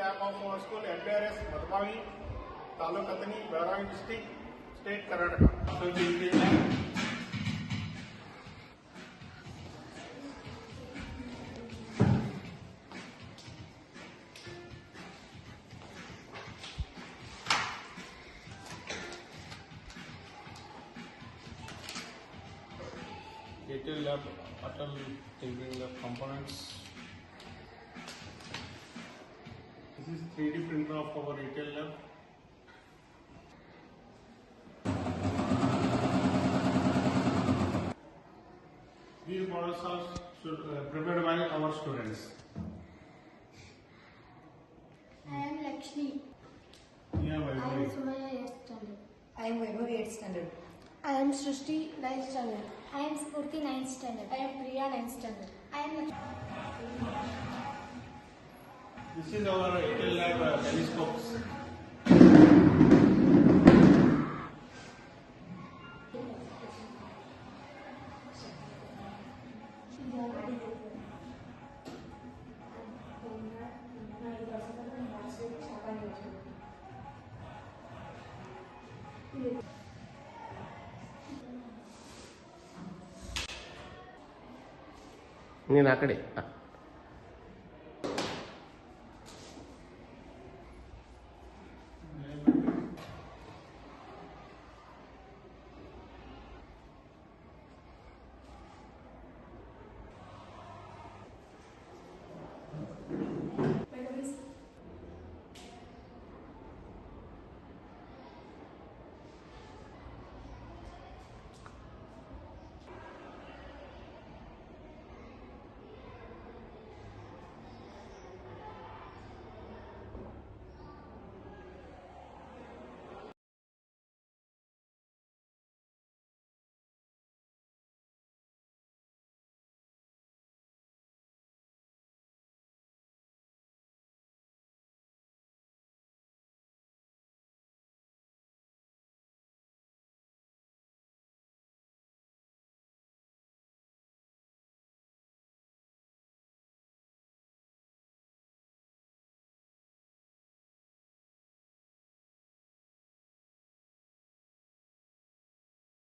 lab of our school, MBRS, Madhmavi, Taluk Athani, Belagavi district, state Karnataka. So it is detail lab, Atal thinking the components. This is 3D printer of our retail lab. These models are prepared by our students. I am Lakshmi. Yeah, I am Vaibhavi. Sumaya 8th standard. I am Vaibhavi 8th standard. I am Srishti 9th standard. I am Spurti 9th standard. I am Priya 9th standard. I am Lakshmi. This is our retail lab telescopes. ನೀನು ಆ ಕಡೆ